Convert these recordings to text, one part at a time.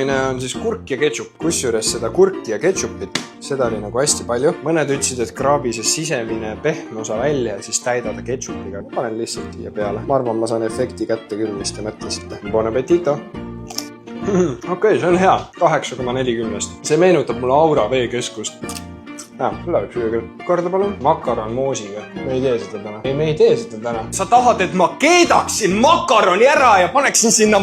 On siis kurk ja ketšup, kusjuures seda kurki ja ketšupit, seda oli nagu hästi palju. Mõned ütlesid, et kraabi see sisemine pehme osa välja ja siis täidada ketšupiga. Panen lihtsalt siia peale. Ma arvan, ma saan efekti kätte küll, mis te mõtlesite. Bon appetito! Okei, see on hea. 8,40. See meenutab mulle Aura veekeskust. Seda võib süüa küll. Korda palun. Makaron moosiga. Me ei tee seda täna. Ei, me ei tee seda täna. Sa tahad, et ma keedaksin makaroni ära ja paneksin sinna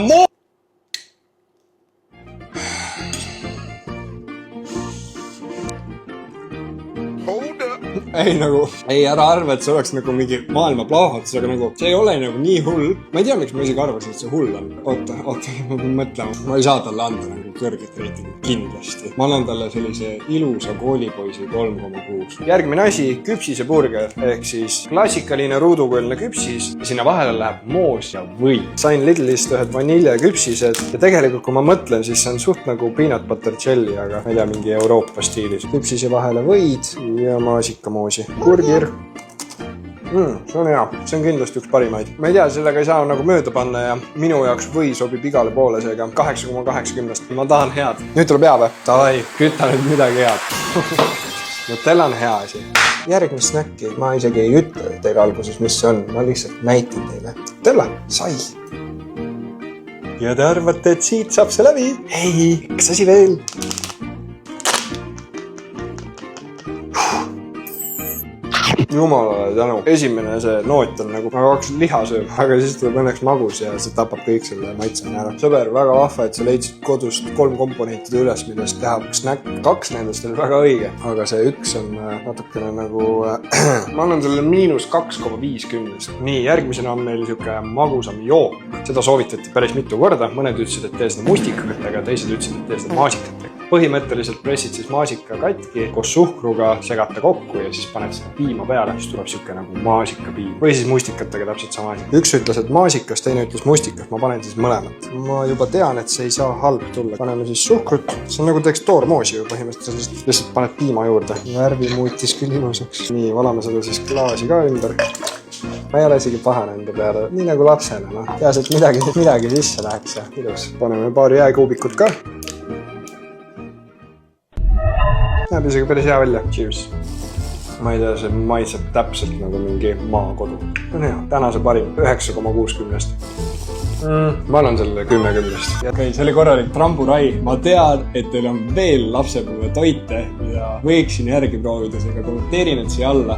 Ei, ära arva, et see oleks nagu mingi maailma plahvatus, aga nagu see ei ole nagu nii hull. Ma ei tea, miks ma isegi arvasin, et see hull on. Oota, ma pean mõtlema. Ma ei saa talle anda nagu kõrget reitingut kindlasti. Ma annan talle sellise ilusa koolipoisi 3,6. Järgmine asi, küpsiseburger, ehk siis klassikaline ruudukujuline küpsis ja sinna vahele läheb moos ja või. Sain Lidlist ühed vaniljaküpsised ja tegelikult, kui ma mõtlen, siis see on suht nagu peanut butter jelly, aga ma ei tea, mingi Euroopa stiilis. Küpsise vahele võid ja maasikamoosi. Kurgir. See on hea. See on kindlasti üks parimaid. Ma ei tea, sellega ei saa nagu mööda panna ja minu jaoks või sobib igale poole seega 8,80. Ma tahan head. Nüüd tuleb hea või? Davai, kütta nüüd midagi head. Nutella on hea asi. Järgmist snäkki ma isegi ei ütle teile alguses, mis see on. Ma lihtsalt näitan teile. Nutella, sai. Ja te arvate, et siit saab see läbi? Ei, üks asi veel. Jumalale tänu. Esimene see noot on nagu, ma hakkasin liha sööma, aga siis tuleb õnneks magus ja see tapab kõik selle maitseni ära. Sõber, väga vahva, et sa leidsid kodust 3 komponentide üles, millest teha snäkk. 2 nendest oli väga õige, aga see 1 on natukene nagu... ma annan selle -2,50. Nii, järgmisena on meil siuke magusam jook. Seda soovitati päris mitu korda. Mõned ütlesid, et tee seda mustikatega, teised ütlesid, et tee seda maasikatega. Põhimõtteliselt pressid siis maasika katki koos suhkruga, segata kokku ja siis paned seda piima peale, siis tuleb siuke nagu maasikapiim. Või siis mustikatega täpselt sama asi. Üks ütles, et maasikas, teine ütles mustikas. Ma panen siis mõlemat. Ma juba tean, et see ei saa halb tulla. Paneme siis suhkrut. See on nagu tekstoormoosi ju põhimõtteliselt. Lihtsalt paned piima juurde. Värvi muutis küll ilusaks. Nii, valame seda siis klaasi ka ümber. Ma ei ole isegi pahane enda peale. Nii nagu lapsena, noh. Teas, et midagi sisse läheks ja ilus. Paneme paari jääkuubikut ka. Näeb isegi päris hea välja. Cheers. Ma ei tea, see maitseb täpselt nagu mingi maakodu. On hea. Tänase parim 9,60. Ma annan selle 10-10. Okei, see oli korralik tramburai. Ma tean, et teil on veel lapsepõue toite, mida võiksin järgi proovida, seega kommenteerin, et siia alla.